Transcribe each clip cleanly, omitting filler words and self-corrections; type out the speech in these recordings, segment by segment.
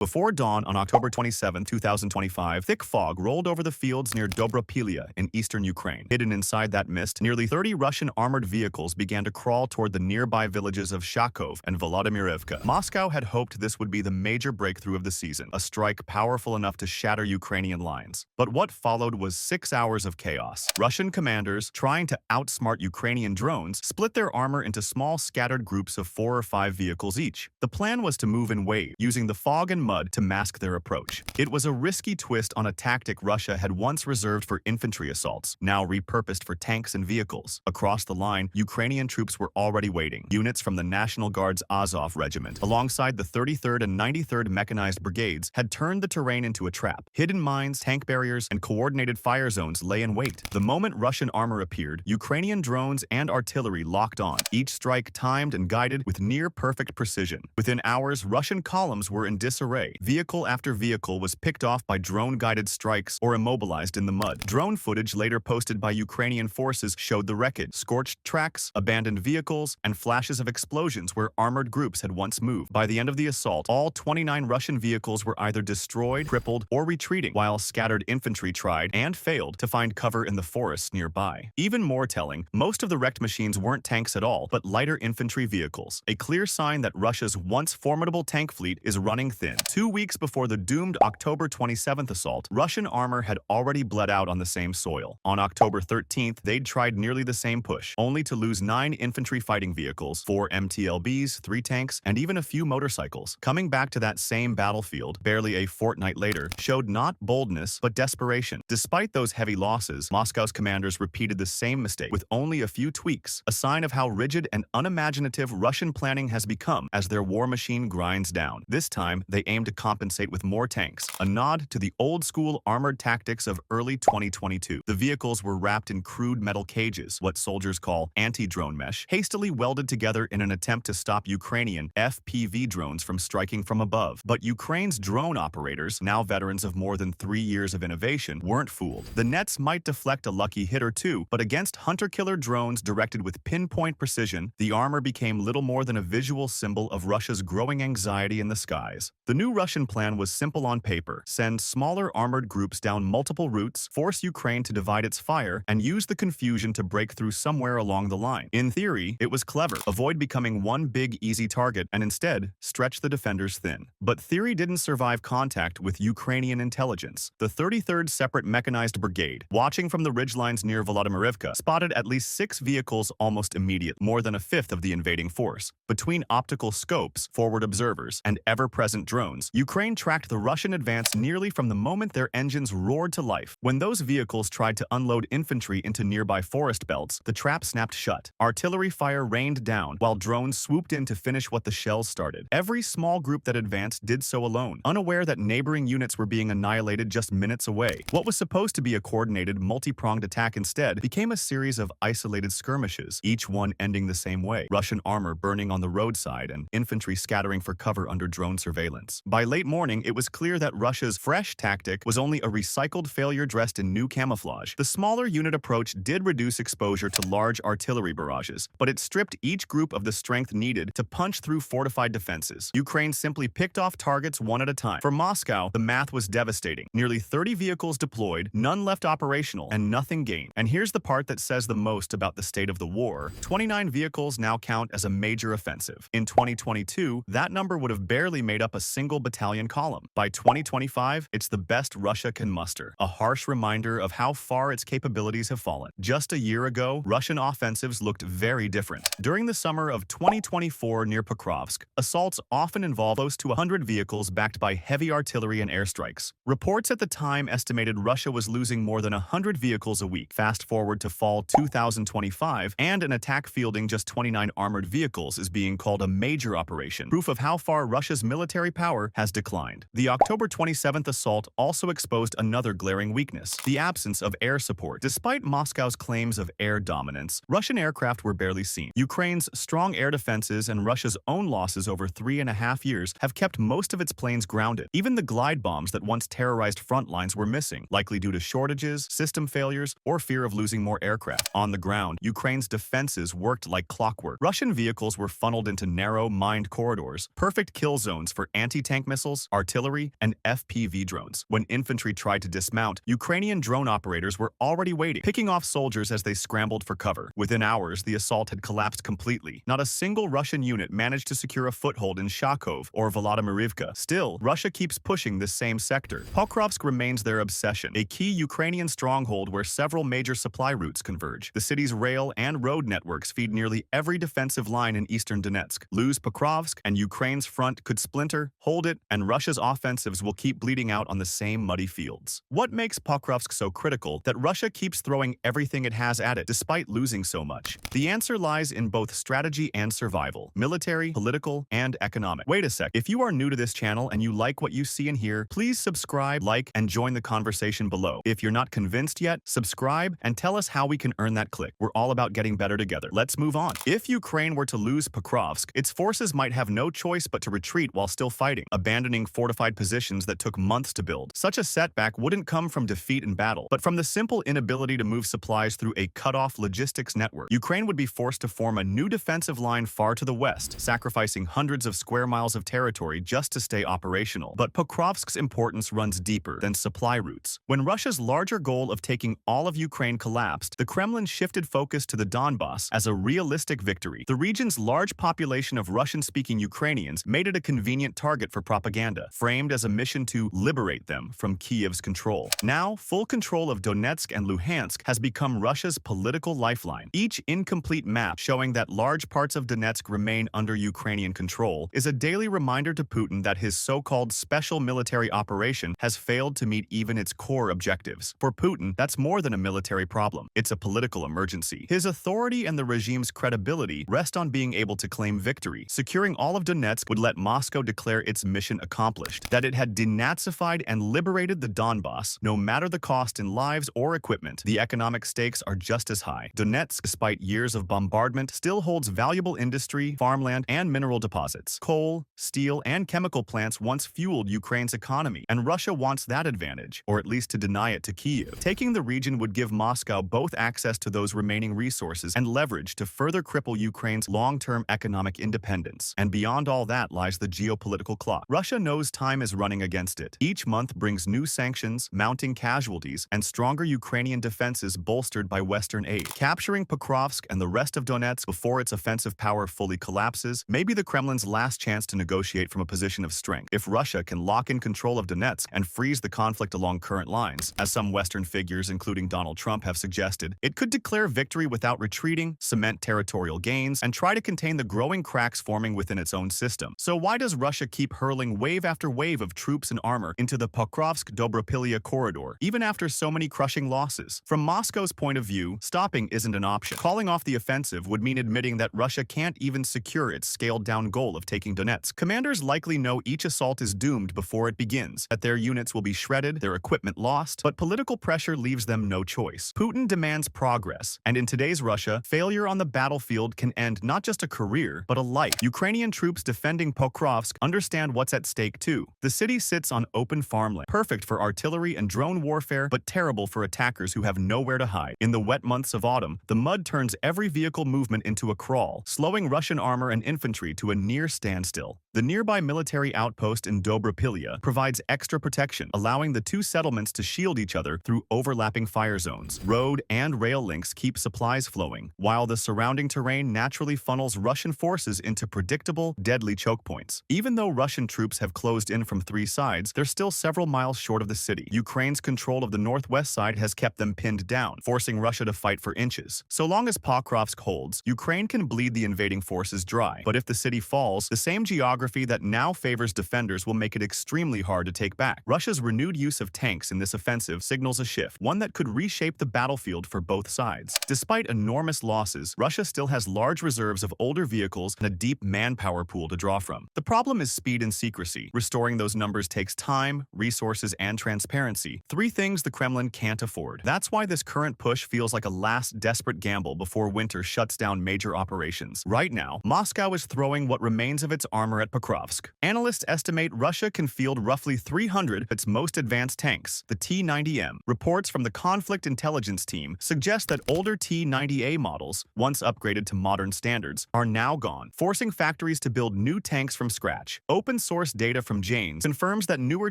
Before dawn on October 27, 2025, thick fog rolled over the fields near Dobropilya in eastern Ukraine. Hidden inside that mist, nearly 30 Russian armored vehicles began to crawl toward the nearby villages of Shakov and Volodymyrivka. Moscow had hoped this would be the major breakthrough of the season, a strike powerful enough to shatter Ukrainian lines. But what followed was 6 hours of chaos. Russian commanders, trying to outsmart Ukrainian drones, split their armor into small scattered groups of 4 or 5 vehicles each. The plan was to move in waves, using the fog and mud to mask their approach. It was a risky twist on a tactic Russia had once reserved for infantry assaults, now repurposed for tanks and vehicles. Across the line, Ukrainian troops were already waiting. Units from the National Guard's Azov regiment, alongside the 33rd and 93rd Mechanized Brigades, had turned the terrain into a trap. Hidden mines, tank barriers, and coordinated fire zones lay in wait. The moment Russian armor appeared, Ukrainian drones and artillery locked on, each strike timed and guided with near-perfect precision. Within hours, Russian columns were in disarray. Vehicle after vehicle was picked off by drone-guided strikes or immobilized in the mud. Drone footage later posted by Ukrainian forces showed the wreckage, scorched tracks, abandoned vehicles, and flashes of explosions where armored groups had once moved. By the end of the assault, all 29 Russian vehicles were either destroyed, crippled, or retreating, while scattered infantry tried and failed to find cover in the forests nearby. Even more telling, most of the wrecked machines weren't tanks at all, but lighter infantry vehicles, a clear sign that Russia's once formidable tank fleet is running thin. 2 weeks before the doomed October 27th assault, Russian armor had already bled out on the same soil. On October 13th, they'd tried nearly the same push, only to lose 9 infantry fighting vehicles, 4 MTLBs, 3 tanks, and even a few motorcycles. Coming back to that same battlefield, barely a fortnight later, showed not boldness, but desperation. Despite those heavy losses, Moscow's commanders repeated the same mistake, with only a few tweaks, a sign of how rigid and unimaginative Russian planning has become as their war machine grinds down. This time, they aimed to compensate with more tanks, a nod to the old-school armored tactics of early 2022. The vehicles were wrapped in crude metal cages, what soldiers call anti-drone mesh, hastily welded together in an attempt to stop Ukrainian FPV drones from striking from above. But Ukraine's drone operators, now veterans of more than 3 years of innovation, weren't fooled. The nets might deflect a lucky hit or two, but against hunter-killer drones directed with pinpoint precision, the armor became little more than a visual symbol of Russia's growing anxiety in the skies. The new Russian plan was simple on paper: send smaller armored groups down multiple routes, force Ukraine to divide its fire, and use the confusion to break through somewhere along the line. In theory, it was clever. Avoid becoming one big, easy target and instead stretch the defenders thin. But theory didn't survive contact with Ukrainian intelligence. The 33rd Separate Mechanized Brigade, watching from the ridgelines near Volodymyrivka, spotted at least 6 vehicles almost immediate, more than a fifth of the invading force. Between optical scopes, forward observers, and ever-present drones, Ukraine tracked the Russian advance nearly from the moment their engines roared to life. When those vehicles tried to unload infantry into nearby forest belts, the trap snapped shut. Artillery fire rained down, while drones swooped in to finish what the shells started. Every small group that advanced did so alone, unaware that neighboring units were being annihilated just minutes away. What was supposed to be a coordinated, multi-pronged attack instead became a series of isolated skirmishes, each one ending the same way: Russian armor burning on the roadside and infantry scattering for cover under drone surveillance. By late morning, it was clear that Russia's fresh tactic was only a recycled failure dressed in new camouflage. The smaller unit approach did reduce exposure to large artillery barrages, but it stripped each group of the strength needed to punch through fortified defenses. Ukraine simply picked off targets one at a time. For Moscow, the math was devastating. Nearly 30 vehicles deployed, none left operational, and nothing gained. And here's the part that says the most about the state of the war: 29 vehicles now count as a major offensive. In 2022, that number would have barely made up a single battalion column. By 2025, it's the best Russia can muster, a harsh reminder of how far its capabilities have fallen. Just a year ago, Russian offensives looked very different. During the summer of 2024 near Pokrovsk, assaults often involved close to 100 vehicles backed by heavy artillery and airstrikes. Reports at the time estimated Russia was losing more than 100 vehicles a week. Fast forward to fall 2025, and an attack fielding just 29 armored vehicles is being called a major operation, proof of how far Russia's military power has declined. The October 27th assault also exposed another glaring weakness: the absence of air support. Despite Moscow's claims of air dominance, Russian aircraft were barely seen. Ukraine's strong air defenses and Russia's own losses over 3.5 years have kept most of its planes grounded. Even the glide bombs that once terrorized front lines were missing, likely due to shortages, system failures, or fear of losing more aircraft. On the ground, Ukraine's defenses worked like clockwork. Russian vehicles were funneled into narrow, mined corridors, perfect kill zones for anti-tank anti-tank missiles, artillery, and FPV drones. When infantry tried to dismount, Ukrainian drone operators were already waiting, picking off soldiers as they scrambled for cover. Within hours, the assault had collapsed completely. Not a single Russian unit managed to secure a foothold in Shakov or Volodymyrivka. Still, Russia keeps pushing this same sector. Pokrovsk remains their obsession, a key Ukrainian stronghold where several major supply routes converge. The city's rail and road networks feed nearly every defensive line in eastern Donetsk. Lose Pokrovsk, and Ukraine's front could splinter, hold it, and Russia's offensives will keep bleeding out on the same muddy fields. What makes Pokrovsk so critical that Russia keeps throwing everything it has at it despite losing so much? The answer lies in both strategy and survival, military, political, and economic. Wait a sec, if you are new to this channel and you like what you see and hear, please subscribe, like, and join the conversation below. If you're not convinced yet, subscribe and tell us how we can earn that click. We're all about getting better together. Let's move on. If Ukraine were to lose Pokrovsk, its forces might have no choice but to retreat while still fighting, abandoning fortified positions that took months to build. Such a setback wouldn't come from defeat in battle, but from the simple inability to move supplies through a cut-off logistics network. Ukraine would be forced to form a new defensive line far to the west, sacrificing hundreds of square miles of territory just to stay operational. But Pokrovsk's importance runs deeper than supply routes. When Russia's larger goal of taking all of Ukraine collapsed, the Kremlin shifted focus to the Donbas as a realistic victory. The region's large population of Russian-speaking Ukrainians made it a convenient target for propaganda, framed as a mission to liberate them from Kiev's control. Now, full control of Donetsk and Luhansk has become Russia's political lifeline. Each incomplete map showing that large parts of Donetsk remain under Ukrainian control is a daily reminder to Putin that his so-called special military operation has failed to meet even its core objectives. For Putin, that's more than a military problem. It's a political emergency. His authority and the regime's credibility rest on being able to claim victory. Securing all of Donetsk would let Moscow declare its mission accomplished, that it had denazified and liberated the Donbas, no matter the cost in lives or equipment. The economic stakes are just as high. Donetsk, despite years of bombardment, still holds valuable industry, farmland, and mineral deposits. Coal, steel, and chemical plants once fueled Ukraine's economy, and Russia wants that advantage, or at least to deny it to Kyiv. Taking the region would give Moscow both access to those remaining resources and leverage to further cripple Ukraine's long-term economic independence. And beyond all that lies the geopolitical clock. Russia knows time is running against it. Each month brings new sanctions, mounting casualties, and stronger Ukrainian defenses bolstered by Western aid. Capturing Pokrovsk and the rest of Donetsk before its offensive power fully collapses may be the Kremlin's last chance to negotiate from a position of strength. If Russia can lock in control of Donetsk and freeze the conflict along current lines, as some Western figures, including Donald Trump, have suggested, it could declare victory without retreating, cement territorial gains, and try to contain the growing cracks forming within its own system. So why does Russia keep hurling wave after wave of troops and armor into the Pokrovsk-Dobropilya corridor, even after so many crushing losses? From Moscow's point of view, stopping isn't an option. Calling off the offensive would mean admitting that Russia can't even secure its scaled-down goal of taking Donetsk. Commanders likely know each assault is doomed before it begins, that their units will be shredded, their equipment lost, but political pressure leaves them no choice. Putin demands progress, and in today's Russia, failure on the battlefield can end not just a career, but a life. Ukrainian troops defending Pokrovsk understand what's at stake too. The city sits on open farmland, perfect for artillery and drone warfare, but terrible for attackers who have nowhere to hide. In the wet months of autumn, the mud turns every vehicle movement into a crawl, slowing Russian armor and infantry to a near standstill. The nearby military outpost in Dobropilya provides extra protection, allowing the two settlements to shield each other through overlapping fire zones. Road and rail links keep supplies flowing, while the surrounding terrain naturally funnels Russian forces into predictable, deadly choke points. Even though Russian troops have closed in from three sides, they're still several miles short of the city. Ukraine's control of the northwest side has kept them pinned down, forcing Russia to fight for inches. So long as Pokrovsk holds, Ukraine can bleed the invading forces dry. But if the city falls, the same geography that now favors defenders will make it extremely hard to take back. Russia's renewed use of tanks in this offensive signals a shift, one that could reshape the battlefield for both sides. Despite enormous losses, Russia still has large reserves of older vehicles and a deep manpower pool to draw from. The problem is speed and secrecy. Restoring those numbers takes time, resources, and transparency. Three things the Kremlin can't afford. That's why this current push feels like a last desperate gamble before winter shuts down major operations. Right now, Moscow is throwing what remains of its armor at Pokrovsk. Analysts estimate Russia can field roughly 300 of its most advanced tanks, the T-90M. Reports from the Conflict Intelligence Team suggest that older T-90A models, once upgraded to modern standards, are now gone, forcing factories to build new tanks from scratch. Open open-source data from Janes confirms that newer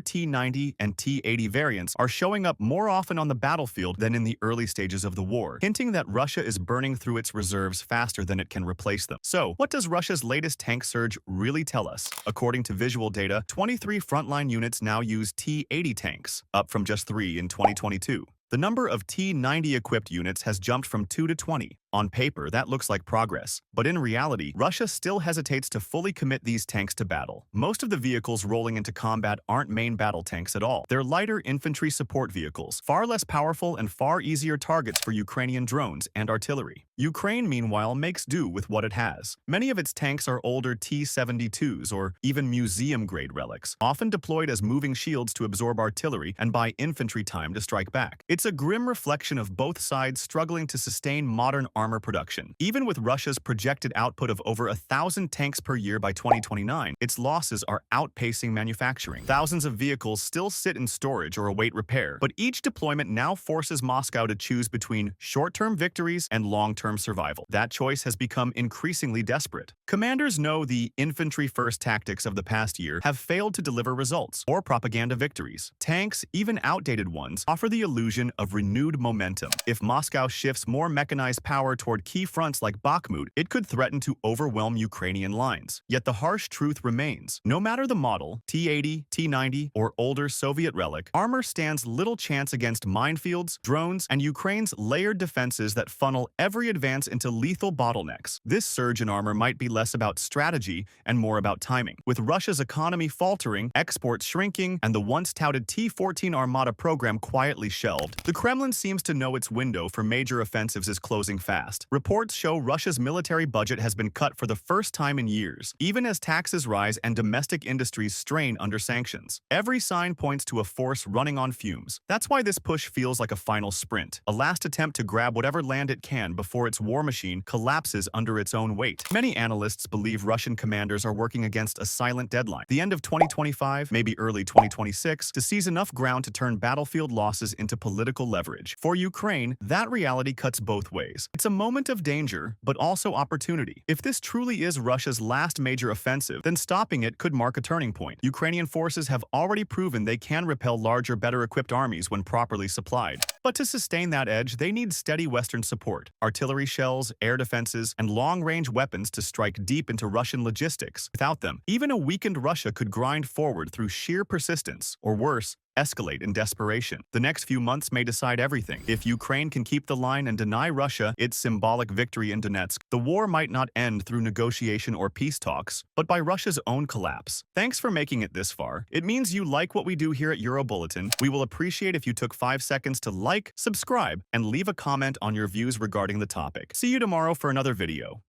T-90 and T-80 variants are showing up more often on the battlefield than in the early stages of the war, hinting that Russia is burning through its reserves faster than it can replace them. So, what does Russia's latest tank surge really tell us? According to visual data, 23 frontline units now use T-80 tanks, up from just 3 in 2022. The number of T-90 equipped units has jumped from 2 to 20. On paper, that looks like progress, but in reality, Russia still hesitates to fully commit these tanks to battle. Most of the vehicles rolling into combat aren't main battle tanks at all. They're lighter infantry support vehicles, far less powerful and far easier targets for Ukrainian drones and artillery. Ukraine, meanwhile, makes do with what it has. Many of its tanks are older T-72s or even museum-grade relics, often deployed as moving shields to absorb artillery and buy infantry time to strike back. It's a grim reflection of both sides struggling to sustain modern armor production. Even with Russia's projected output of over 1,000 tanks per year by 2029, its losses are outpacing manufacturing. Thousands of vehicles still sit in storage or await repair, but each deployment now forces Moscow to choose between short-term victories and long-term survival. That choice has become increasingly desperate. Commanders know the infantry-first tactics of the past year have failed to deliver results or propaganda victories. Tanks, even outdated ones, offer the illusion of renewed momentum. If Moscow shifts more mechanized power toward key fronts like Bakhmut, it could threaten to overwhelm Ukrainian lines. Yet the harsh truth remains. No matter the model, T-80, T-90, or older Soviet relic, armor stands little chance against minefields, drones, and Ukraine's layered defenses that funnel every advance into lethal bottlenecks. This surge in armor might be less about strategy and more about timing. With Russia's economy faltering, exports shrinking, and the once-touted T-14 Armata program quietly shelved, the Kremlin seems to know its window for major offensives is closing fast. Reports show Russia's military budget has been cut for the first time in years, even as taxes rise and domestic industries strain under sanctions. Every sign points to a force running on fumes. That's why this push feels like a final sprint, a last attempt to grab whatever land it can before its war machine collapses under its own weight. Many analysts believe Russian commanders are working against a silent deadline, the end of 2025, maybe early 2026, to seize enough ground to turn battlefield losses into political leverage. For Ukraine, that reality cuts both ways. It's a moment of danger, but also opportunity. If this truly is Russia's last major offensive, then stopping it could mark a turning point. Ukrainian forces have already proven they can repel larger, better-equipped armies when properly supplied. But to sustain that edge, they need steady Western support, artillery shells, air defenses, and long-range weapons to strike deep into Russian logistics. Without them, even a weakened Russia could grind forward through sheer persistence, or worse, escalate in desperation. The next few months may decide everything. If Ukraine can keep the line and deny Russia its symbolic victory in Donetsk, the war might not end through negotiation or peace talks, but by Russia's own collapse. Thanks for making it this far. It means you like what we do here at Eurobulletin. We will appreciate if you took 5 seconds to like, subscribe, and leave a comment on your views regarding the topic. See you tomorrow for another video.